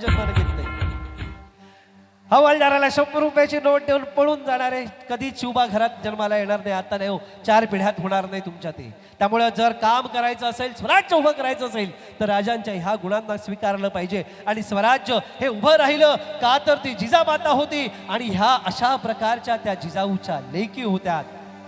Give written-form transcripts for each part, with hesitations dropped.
जन्माला घेत नाही. हवालदाराला 100 रुपयाची नोट देऊन पळून जाणारे कधीच उभा घरात जन्माला येणार नाही. आता नाही हो, 4 पिढ्यात होणार नाही तुमच्या ते. त्यामुळे जर काम करायचं असेल, स्वराज्य उभं करायचं असेल तर राजांच्या ह्या गुणांना स्वीकारलं पाहिजे. आणि स्वराज्य हे उभं राहिलं का तर ती जिजामाता होती आणि ह्या अशा प्रकारच्या त्या जिजाऊच्या लेकी होत्या.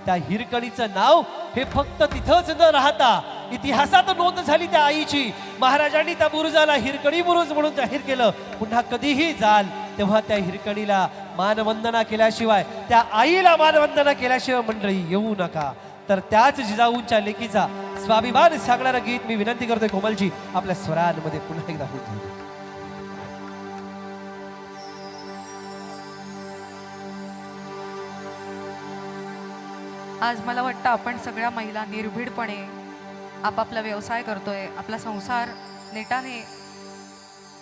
त्या हिरकणीचं नाव हे फक्त तिथंच न राहता इतिहासात नोंद झाली त्या आईची. महाराजांनी त्या बुरुजाला हिरकणी बुरुज म्हणून जाहीर केलं. पुन्हा कधीही जाल तेव्हा त्या हिरकणीला मानवंदना केल्याशिवाय, त्या आईला मानवंदना केल्याशिवाय मंडळी येऊ नका. तर त्याच जिजाऊंच्या लेकीचा स्वाभिमान सांगणारं गीत मी विनंती करतोय कोमलजी आपल्या स्वरांमध्ये पुन्हा एकदा होत. आज मला वाटतं आपण सगळ्या महिला निर्भीडपणे आपापला व्यवसाय करतोय, आपला संसार नेटाने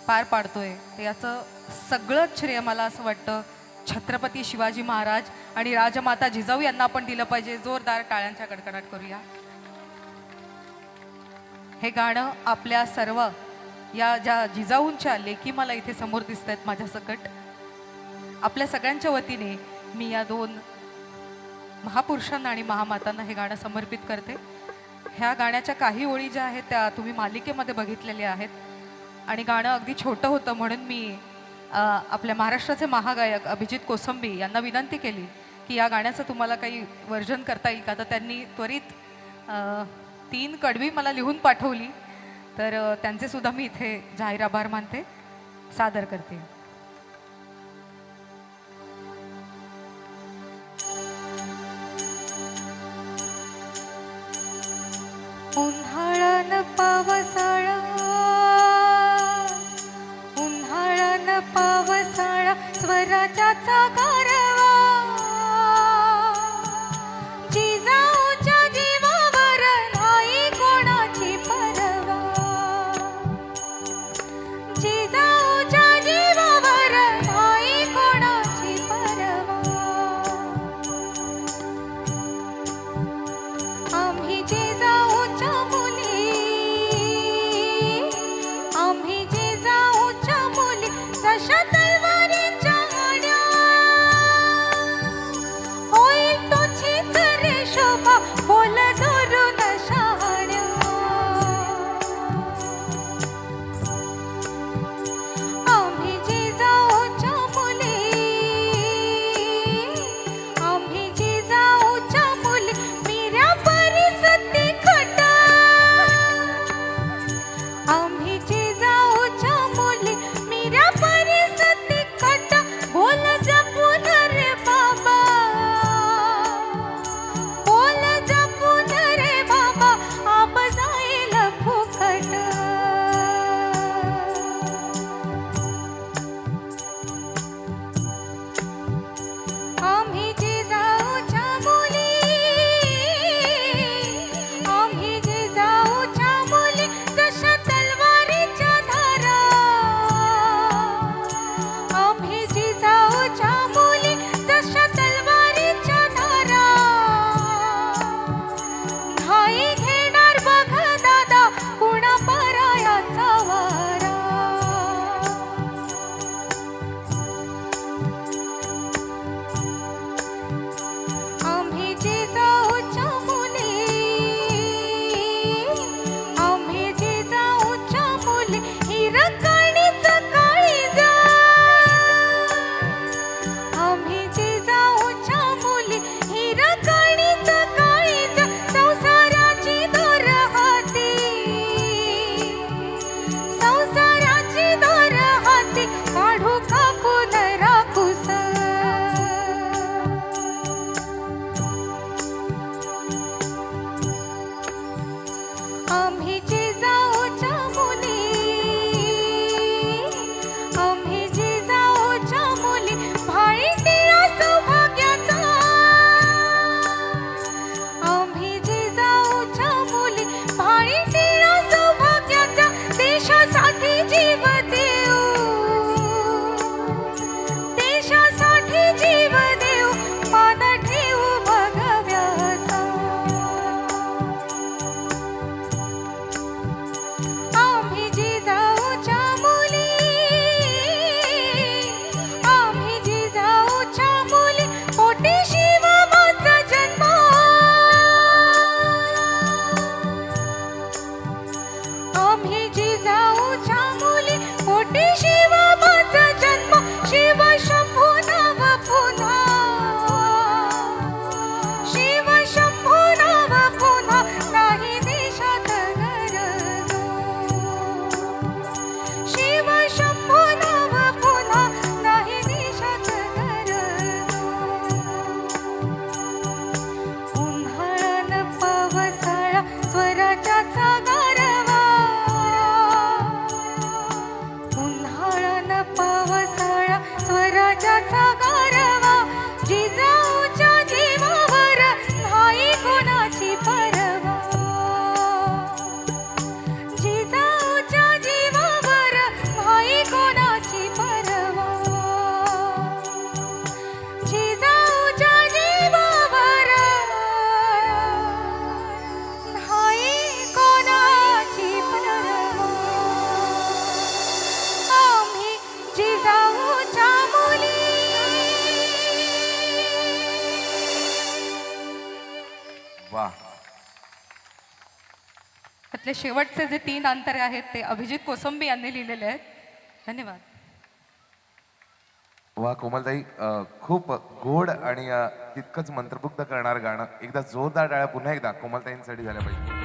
पार पाडतोय. याचं सगळं श्रेय मला असं वाटतं छत्रपती शिवाजी महाराज आणि राजमाता जिजाऊ यांना आपण दिलं पाहिजे. जोरदार टाळ्यांच्या कडकडाट करूया. हे गाणं आपल्या सर्व या ज्या जिजाऊंच्या लेकी मला इथे समोर दिसत आहेत माझ्या सकट, आपल्या सगळ्यांच्या वतीने मी या 2 महापुरुषांना आणि महामातांना हे गाणं समर्पित करते. ह्या गाण्याच्या काही ओळी ज्या आहेत त्या तुम्ही मालिकेमध्ये बघितलेल्या आहेत आणि गाणं अगदी छोटं होतं म्हणून मी आपल्या महाराष्ट्राचे महागायक अभिजित कोसंबी यांना विनंती केली की या गाण्याचं तुम्हाला काही वर्जन करता येईल का. तर त्यांनी त्वरित 3 कडवी मला लिहून पाठवली. तर त्यांचे सुद्धा मी इथे जाहीर आभार मानते, सादर करते. उन्हाळ्यानं पावसाळा, उन्हाळ्यानं पावसाळा स्वराज्याचा गारवा, जिजाऊच्या जीवावर नाही कोणाची परवा, जिजाऊच्या जीवावर नाही कोणाची परवा. आम्ही जिजाऊच्या मुली त्यातले शेवटचे जे 3 अंतरे आहेत ते अभिजित कोसंबी यांनी लिहिलेले आहेत. धन्यवाद. वा कोमलताई, खूप गोड आणि तितकंच मंत्रमुग्ध करणारं गाणं. एकदा जोरदार टाळ्या पुन्हा एकदा कोमलताईंसाठी झाल्या पाहिजे.